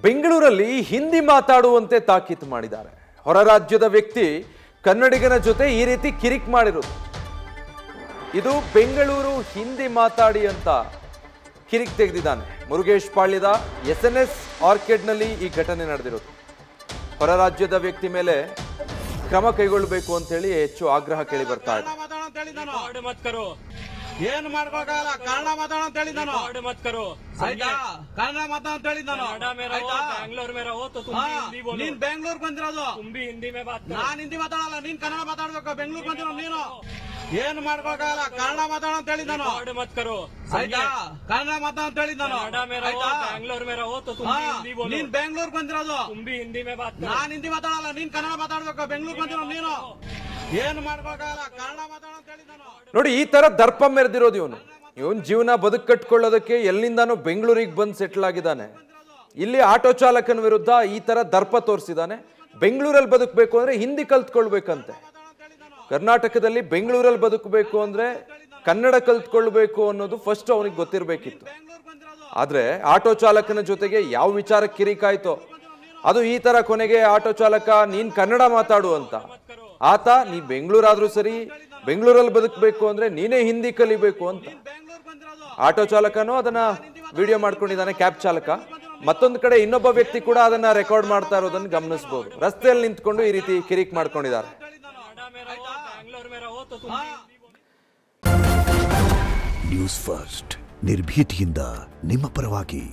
ಬೆಂಗಳೂರಲ್ಲಿ ಹಿಂದಿ ಮಾತಾಡುವಂತೆ ತಾಕೀತು ಮಾಡಿದ್ದಾರೆ. ಹೊರ ರಾಜ್ಯದ ವ್ಯಕ್ತಿ ಕನ್ನಡಿಗನ ಜೊತೆ ಈ ರೀತಿ ಕಿರಿಕ್ ಮಾಡಿರೋದು. ಇದು ಬೆಂಗಳೂರು ಹಿಂದಿ ಮಾತಾಡಿ ಅಂತ ಕಿರಿಕ್ ತೆಗೆದಿದ್ದಾನೆ. ಮುರುಗೇಶ್ ಪಾಳ್ಯದ SNS ಆರ್ಕಿಡ್ನಲ್ಲಿ ಈ ಘಟನೆ ನಡೆದಿರೋದು. ಹೊರ ರಾಜ್ಯದ ವ್ಯಕ್ತಿ ಮೇಲೆ ಕ್ರಮ ಕೈಗೊಳ್ಳಬೇಕು ಅಂತ ಹೇಳಿ ಹೆಚ್ಚು ಆಗ್ರಹ ಕೇಳಿ ಬರ್ತಾ ಇದೆ. ಏನು ಮಾಡ್ಕೊಳಕಾಗಲ್ಲ, ಕನ್ನಡ ಮಾತಾಡ ಅಂತ ಹೇಳಿ ನಾನು. ಆಯ್ತಾ, ಕನ್ನಡ ಮಾತಾಡ ಅಂತ ಹೇಳಿ ನಾನು. ನೀನ್ ಬೆಂಗಳೂರು ಬಂದಿರೋದು, ನಾನ್ ಹಿಂದಿ ಮಾತಾಡಲ್ಲ, ನೀನ್ ಕನ್ನಡ ಮಾತಾಡ್ಬೇಕು. ಬೆಂಗಳೂರು ಬಂದಿರೋ ನೀನು ಏನು ಮಾಡ್ಕೊಳಕಾಗಲ್ಲ, ಕನ್ನಡ ಮಾತಾಡ ಅಂತ ಹೇಳಿ ನಾನು. ಆಯ್ತಾ, ಕನ್ನಡ ಮಾತಾಡ ಅಂತ ಹೇಳಿ ನಾನು. ನೀನ್ ಬೆಂಗಳೂರು ಬಂದಿರೋದು, ನಾನ್ ಹಿಂದಿ ಮಾತಾಡಲ್ಲ, ನೀನ್ ಕನ್ನಡ ಮಾತಾಡ್ಬೇಕು. ಬೆಂಗಳೂರು ಬಂದಿರೋ ನೀನು ಏನು ಮಾಡ್ಕೊಳಕಾಗಲ್ಲ, ಕನ್ನಡ ಮಾತಾಡ ಅಂತ ಹೇಳಿ ನಾನು. ನೋಡಿ, ಈ ತರ ದರ್ಪ ಮೆರೆದಿರೋದು ಇವನ್ ಜೀವನ ಬದುಕು ಕಟ್ಕೊಳ್ಳೋದಕ್ಕೆ ಎಲ್ಲಿಂದಾನೋ ಬೆಂಗಳೂರಿಗೆ ಬಂದು ಸೆಟ್ಲ್ ಆಗಿದ್ದಾನೆ. ಇಲ್ಲಿ ಆಟೋ ಚಾಲಕನ ವಿರುದ್ಧ ಈ ತರ ದರ್ಪ ತೋರಿಸಿದಾನೆ. ಬೆಂಗಳೂರಲ್ಲಿ ಬದುಕಬೇಕು ಅಂದ್ರೆ ಹಿಂದಿ ಕಲ್ತ್ಕೊಳ್ಬೇಕಂತೆ. ಕರ್ನಾಟಕದಲ್ಲಿ ಬೆಂಗಳೂರಲ್ಲಿ ಬದುಕಬೇಕು ಅಂದ್ರೆ ಕನ್ನಡ ಕಲ್ತ್ಕೊಳ್ಬೇಕು ಅನ್ನೋದು ಫಸ್ಟ್ ಅವನಿಗೆ ಗೊತ್ತಿರಬೇಕಿತ್ತು. ಆದ್ರೆ ಆಟೋ ಚಾಲಕನ ಜೊತೆಗೆ ಯಾವ ವಿಚಾರ ಕಿರಿಕಾಯ್ತೋ ಅದು ಈ ತರ ಕೊನೆಗೆ ಆಟೋ ಚಾಲಕ ನೀನ್ ಕನ್ನಡ ಮಾತಾಡು ಅಂತ. ಆತ ನೀ ಬೆಂಗಳೂರಾದ್ರೂ ಸರಿ, ಬೆಂಗಳೂರಲ್ಲಿ ಬದುಕಬೇಕು ಅಂದ್ರೆ ನೀನೇ ಹಿಂದಿ ಕಲಿಬೇಕು ಅಂತ. ಆಟೋ ಚಾಲಕನೂ ಅದನ್ನ ವಿಡಿಯೋ ಮಾಡ್ಕೊಂಡಿದ್ದಾನೆ, ಕ್ಯಾಬ್ ಚಾಲಕ. ಮತ್ತೊಂದು ಕಡೆ ಇನ್ನೊಬ್ಬ ವ್ಯಕ್ತಿ ಕೂಡ ಅದನ್ನ ರೆಕಾರ್ಡ್ ಮಾಡ್ತಾ ಇರೋದನ್ನ ಗಮನಿಸಬಹುದು. ರಸ್ತೆಯಲ್ಲಿ ನಿಂತ್ಕೊಂಡು ಈ ರೀತಿ ಕಿರಿಕ್ ಮಾಡ್ಕೊಂಡಿದ್ದಾರೆ. ನ್ಯೂಸ್ ಫಸ್ಟ್, ನಿರ್ಭೀತಿಯಿಂದ ನಿಮ್ಮ ಪರವಾಗಿ.